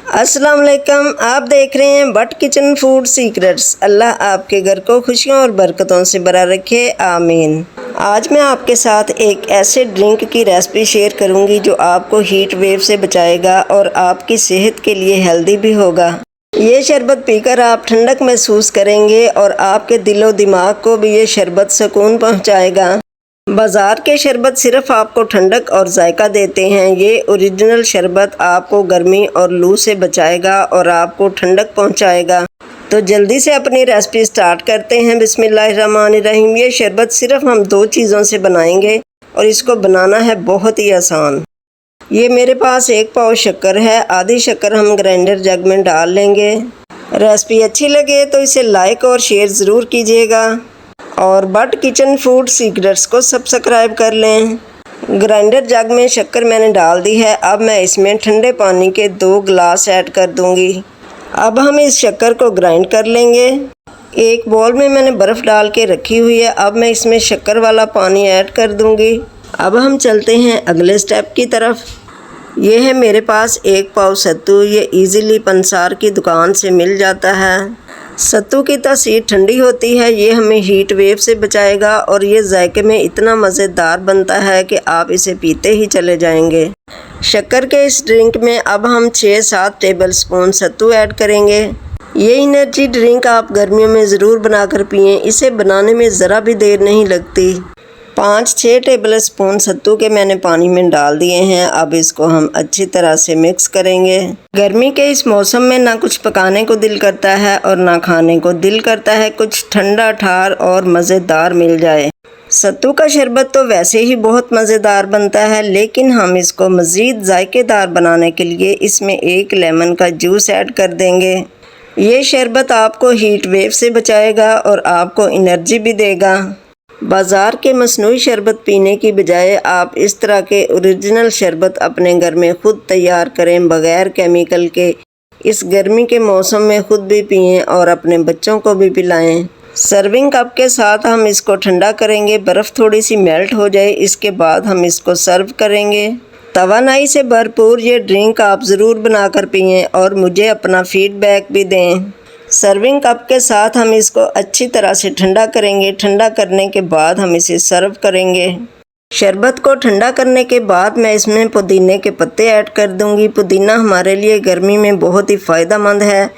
अस्सलाम वालेकुम। आप देख रहे हैं बट किचन फूड सीक्रेट्स। अल्लाह आपके घर को खुशियों और बरकतों से भरा रखे, आमीन। आज मैं आपके साथ एक ऐसे ड्रिंक की रेसिपी शेयर करूंगी जो आपको हीट वेव से बचाएगा और आपकी सेहत के लिए हेल्दी भी होगा। ये शरबत पीकर आप ठंडक महसूस करेंगे और आपके दिलो दिमाग को भी ये शरबत सुकून पहुंचाएगा। बाज़ार के शरबत सिर्फ आपको ठंडक और जायका देते हैं। ये ओरिजिनल शरबत आपको गर्मी और लू से बचाएगा और आपको ठंडक पहुंचाएगा। तो जल्दी से अपनी रेसिपी स्टार्ट करते हैं। बिस्मिल्लाहिर्रहमानिर्रहीम। ये शरबत सिर्फ हम 2 चीज़ों से बनाएंगे और इसको बनाना है बहुत ही आसान। ये मेरे पास 1 पाव शक्कर है। आधी शक्कर हम ग्राइंडर जग में डाल लेंगे। रेसिपी अच्छी लगे तो इसे लाइक और शेयर ज़रूर कीजिएगा और बट किचन फूड सीक्रेट्स को सब्सक्राइब कर लें। ग्राइंडर जग में शक्कर मैंने डाल दी है। अब मैं इसमें ठंडे पानी के 2 गिलास ऐड कर दूंगी। अब हम इस शक्कर को ग्राइंड कर लेंगे। एक बाउल में मैंने बर्फ़ डाल के रखी हुई है। अब मैं इसमें शक्कर वाला पानी ऐड कर दूंगी। अब हम चलते हैं अगले स्टेप की तरफ। ये है मेरे पास 1 पाव सत्तू। ये इजीली पंसार की दुकान से मिल जाता है। सत्तू की तासीर ठंडी होती है। ये हमें हीट वेव से बचाएगा और ये जायके में इतना मज़ेदार बनता है कि आप इसे पीते ही चले जाएंगे। शक्कर के इस ड्रिंक में अब हम 6-7 टेबल स्पून सत्तू ऐड करेंगे। ये एनर्जी ड्रिंक आप गर्मियों में ज़रूर बनाकर पिएं। इसे बनाने में ज़रा भी देर नहीं लगती। 5-6 टेबल स्पून सत्तू के मैंने पानी में डाल दिए हैं। अब इसको हम अच्छी तरह से मिक्स करेंगे। गर्मी के इस मौसम में ना कुछ पकाने को दिल करता है और ना खाने को दिल करता है। कुछ ठंडा ठार और मज़ेदार मिल जाए। सत्तू का शरबत तो वैसे ही बहुत मज़ेदार बनता है, लेकिन हम इसको मज़ीद जायकेदार बनाने के लिए इसमें 1 लेमन का जूस ऐड कर देंगे। ये शरबत आपको हीट वेव से बचाएगा और आपको एनर्जी भी देगा। बाज़ार के मसनूई शरबत पीने की बजाय आप इस तरह के ओरिजिनल शरबत अपने घर में ख़ुद तैयार करें बग़ैर केमिकल के। इस गर्मी के मौसम में ख़ुद भी पिएं और अपने बच्चों को भी पिलाएं। सर्विंग कप के साथ हम इसको ठंडा करेंगे। बर्फ़ थोड़ी सी मेल्ट हो जाए, इसके बाद हम इसको सर्व करेंगे। तवानाई से भरपूर ये ड्रिंक आप ज़रूर बनाकर पिएं और मुझे अपना फ़ीडबैक भी दें। सर्विंग कप के साथ हम इसको अच्छी तरह से ठंडा करेंगे। ठंडा करने के बाद हम इसे सर्व करेंगे। शरबत को ठंडा करने के बाद मैं इसमें पुदीने के पत्ते ऐड कर दूंगी। पुदीना हमारे लिए गर्मी में बहुत ही फ़ायदेमंद है।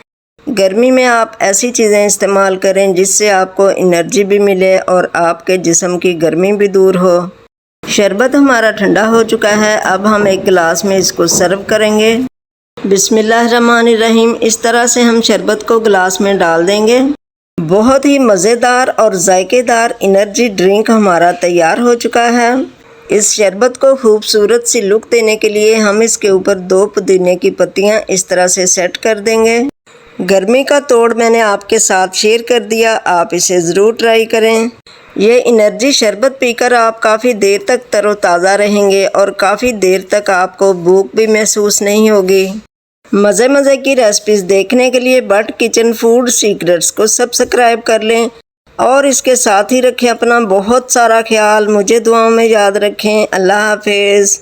गर्मी में आप ऐसी चीज़ें इस्तेमाल करें जिससे आपको एनर्जी भी मिले और आपके जिस्म की गर्मी भी दूर हो। शरबत हमारा ठंडा हो चुका है। अब हम 1 गिलास में इसको सर्व करेंगे। बिस्मिल्लाहिर्रहमानिर्रहीम। इस तरह से हम शरबत को गिलास में डाल देंगे। बहुत ही मज़ेदार और जायकेदार एनर्जी ड्रिंक हमारा तैयार हो चुका है। इस शरबत को खूबसूरत सी लुक देने के लिए हम इसके ऊपर 2 पुदीने की पत्तियां इस तरह से सेट कर देंगे। गर्मी का तोड़ मैंने आपके साथ शेयर कर दिया। आप इसे ज़रूर ट्राई करें। ये एनर्जी शरबत पीकर आप काफ़ी देर तक तरोताज़ा रहेंगे और काफ़ी देर तक आपको भूख भी महसूस नहीं होगी। मज़े की रेसिपीज़ देखने के लिए बट किचन फूड सीक्रेट्स को सब्सक्राइब कर लें और इसके साथ ही रखें अपना बहुत सारा ख्याल। मुझे दुआओं में याद रखें। अल्लाह हाफिज़।